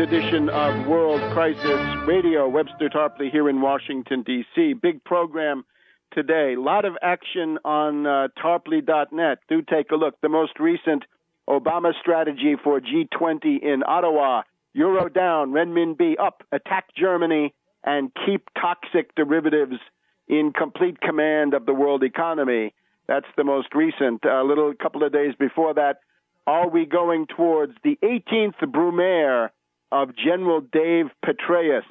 edition of World Crisis Radio. Webster Tarpley here in Washington, D.C. Big program today. A lot of action on tarpley.net. Do take a look. The most recent Obama strategy for G20 in Ottawa. Euro down, renminbi up, attack Germany, and keep toxic derivatives in complete command of the world economy. That's the most recent. A couple of days before that, are we going towards the 18th Brumaire of General Dave Petraeus,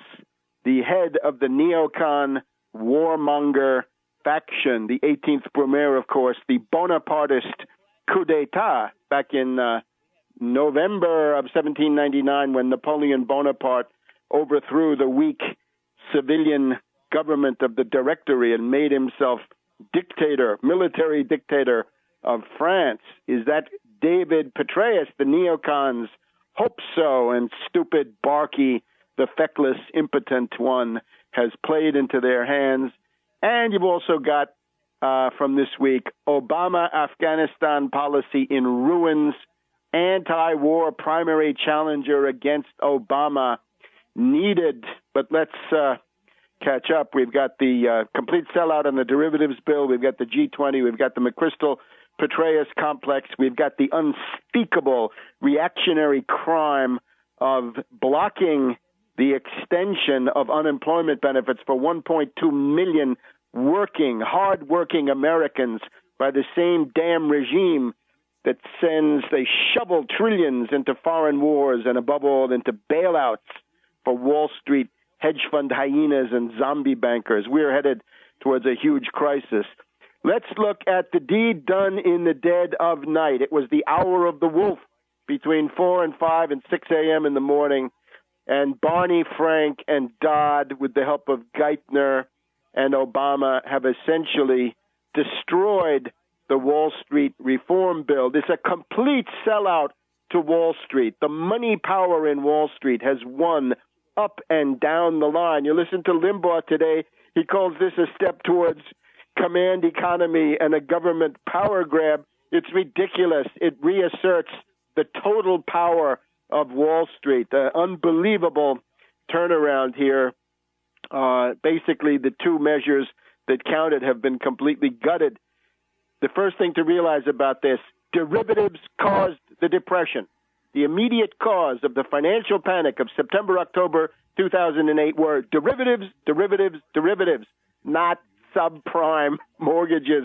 the head of the neocon warmonger faction? The 18th Brumaire, of course, the Bonapartist coup d'etat back in November of 1799 when Napoleon Bonaparte overthrew the weak civilian government of the Directory and made himself dictator, military dictator of France. Is that David Petraeus, the neocons? Hope so, and stupid Barkey, the feckless, impotent one, has played into their hands. And you've also got, from this week, Obama Afghanistan policy in ruins, anti-war primary challenger against Obama needed. But let's catch up. We've got the complete sellout on the derivatives bill. We've got the G20. We've got the McChrystal-Petraeus complex. We've got the unspeakable reactionary crime of blocking the extension of unemployment benefits for 1.2 million hard-working Americans by the same damn regime that they shovel trillions into foreign wars and, above all, into bailouts for Wall Street hedge fund hyenas and zombie bankers. We're headed towards a huge crisis. Let's look at the deed done in the dead of night. It was the hour of the wolf between 4 and 5 and 6 a.m. in the morning, and Barney Frank and Dodd, with the help of Geithner and Obama, have essentially destroyed the Wall Street reform bill. It's a complete sellout to Wall Street. The money power in Wall Street has won up and down the line. You listen to Limbaugh today, he calls this a step towards command economy and a government power grab. It's ridiculous. It reasserts the total power of Wall Street. Unbelievable turnaround here. Basically, the two measures that counted have been completely gutted. The first thing to realize about this, derivatives caused the depression. The immediate cause of the financial panic of September, October 2008 were derivatives, not subprime mortgages.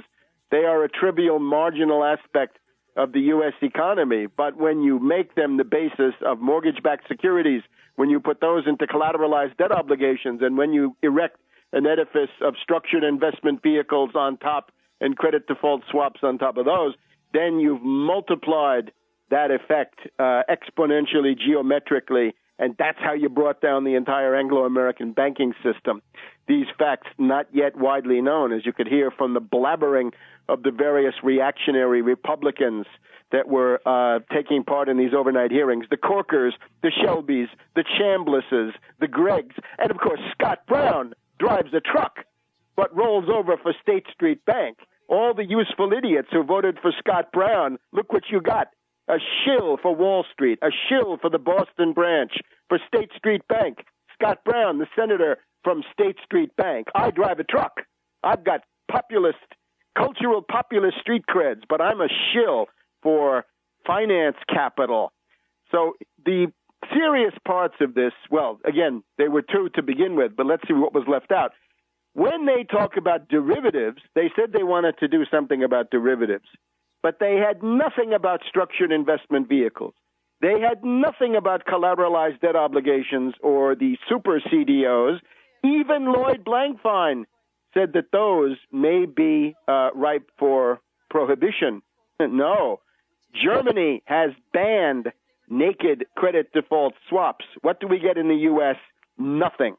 They are a trivial, marginal aspect of the U.S. economy. But when you make them the basis of mortgage-backed securities, when you put those into collateralized debt obligations, and when you erect an edifice of structured investment vehicles on top and credit default swaps on top of those, then you've multiplied that effect exponentially, geometrically, and that's how you brought down the entire Anglo-American banking system. These facts not yet widely known, as you could hear from the blabbering of the various reactionary Republicans that were taking part in these overnight hearings, the Corkers, the Shelbys, the Chamblises, the Greggs, and, of course, Scott Brown drives a truck but rolls over for State Street Bank. All the useful idiots who voted for Scott Brown, look what you got. A shill for Wall Street, a shill for the Boston branch, for State Street Bank. Scott Brown, the senator from State Street Bank. I drive a truck. I've got cultural populist street creds, but I'm a shill for finance capital. So the serious parts of this, well, again, there were two to begin with, but let's see what was left out. When they talk about derivatives, they said they wanted to do something about derivatives, but they had nothing about structured investment vehicles. They had nothing about collateralized debt obligations or the super CDOs. Even Lloyd Blankfein said that those may be ripe for prohibition. No. Germany has banned naked credit default swaps. What do we get in the U.S.? Nothing.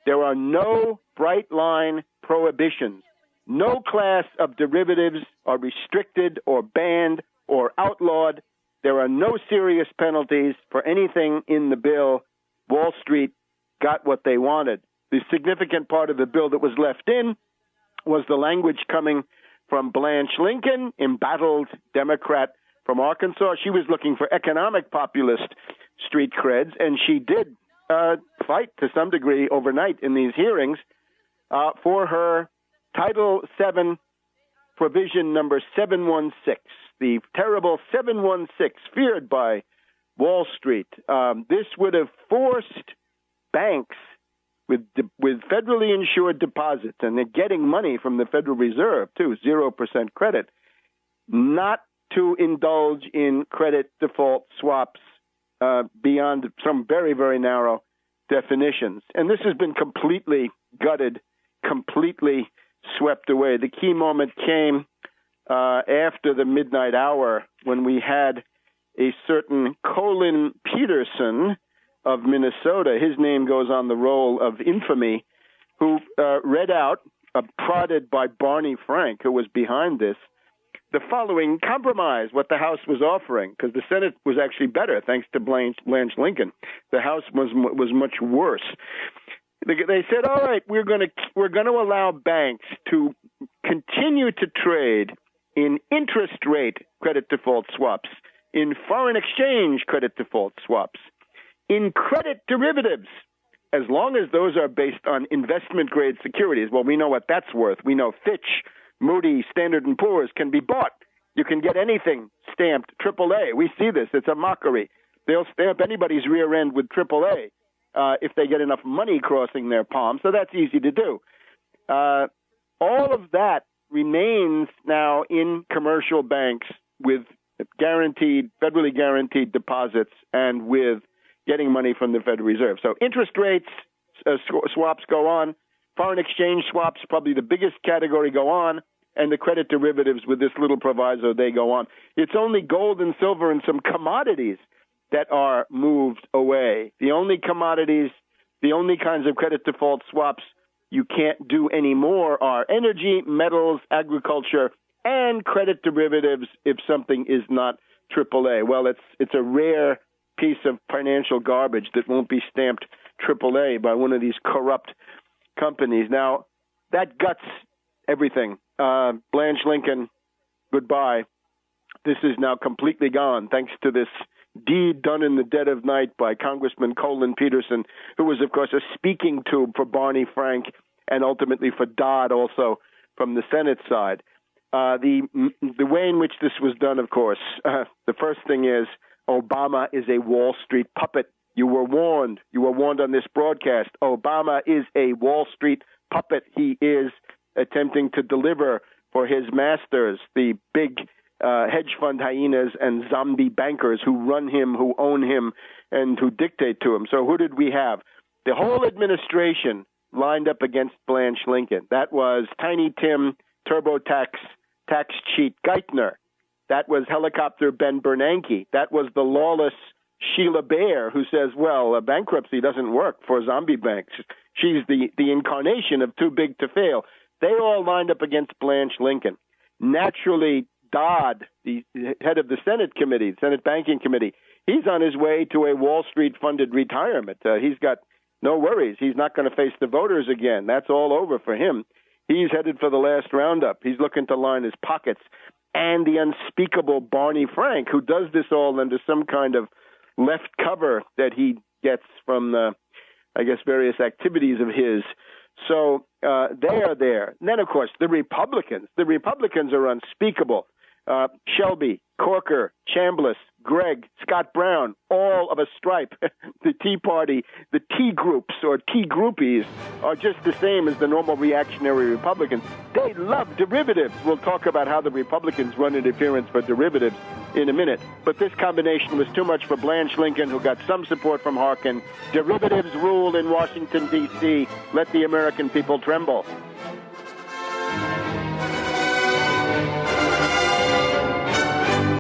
There are no bright line prohibitions. No class of derivatives are restricted or banned or outlawed. There are no serious penalties for anything in the bill. Wall Street got what they wanted. The significant part of the bill that was left in was the language coming from Blanche Lincoln, embattled Democrat from Arkansas. She was looking for economic populist Street creds, and she did fight to some degree overnight in these hearings for her Title VII provision number 716, the terrible 716 feared by Wall Street. This would have forced banks with federally insured deposits, and they're getting money from the Federal Reserve, too, 0% credit, not to indulge in credit default swaps beyond some very, very narrow definitions. And this has been completely gutted, completely swept away. The key moment came after the midnight hour when we had a certain Colin Peterson of Minnesota. His name goes on the roll of infamy, who read out, prodded by Barney Frank, who was behind this, the following compromise, what the House was offering, because the Senate was actually better, thanks to Blanche Lincoln. The House was much worse. They said, all right, we're going to allow banks to continue to trade in interest rate credit default swaps, in foreign exchange credit default swaps, in credit derivatives, as long as those are based on investment-grade securities. Well, we know what that's worth. We know Fitch, Moody, Standard & Poor's can be bought. You can get anything stamped AAA. We see this. It's a mockery. They'll stamp anybody's rear end with AAA if they get enough money crossing their palm, so that's easy to do. All of that remains now in commercial banks with federally guaranteed deposits and with getting money from the Federal Reserve. So interest rates, swaps go on. Foreign exchange swaps, probably the biggest category, go on. And the credit derivatives with this little proviso, they go on. It's only gold and silver and some commodities that are moved away. The only commodities, the only kinds of credit default swaps you can't do anymore are energy, metals, agriculture, and credit derivatives if something is not AAA. Well, it's a rare piece of financial garbage that won't be stamped AAA by one of these corrupt companies. Now, that guts everything. Blanche Lincoln, goodbye. This is now completely gone, thanks to this deed done in the dead of night by Congressman Colin Peterson, who was, of course, a speaking tube for Barney Frank and ultimately for Dodd also from the Senate side. The way in which this was done, of course, the first thing is Obama is a Wall Street puppet. You were warned. You were warned on this broadcast. Obama is a Wall Street puppet. He is attempting to deliver for his masters, the big hedge fund hyenas and zombie bankers who run him, who own him, and who dictate to him. So who did we have? The whole administration lined up against Blanche Lincoln. That was Tiny Tim, TurboTax, tax cheat Geithner. That was helicopter Ben Bernanke. That was the lawless Sheila Bair, who says, well, bankruptcy doesn't work for zombie banks. She's the incarnation of too big to fail. They all lined up against Blanche Lincoln. Naturally, Dodd, the head of the Senate Committee, Senate Banking Committee, he's on his way to a Wall Street-funded retirement. He's got no worries. He's not going to face the voters again. That's all over for him. He's headed for the last roundup. He's looking to line his pockets. And the unspeakable Barney Frank, who does this all under some kind of left cover that he gets from various activities of his. So they are there. And then, of course, the Republicans. The Republicans are unspeakable. Shelby, Corker, Chambliss, Gregg, Scott Brown, all of a stripe. The Tea Party, the Tea groups or Tea groupies are just the same as the normal reactionary Republicans. They love derivatives. We'll talk about how the Republicans run interference for derivatives in a minute. But this combination was too much for Blanche Lincoln, who got some support from Harkin. Derivatives rule in Washington, D.C. Let the American people tremble.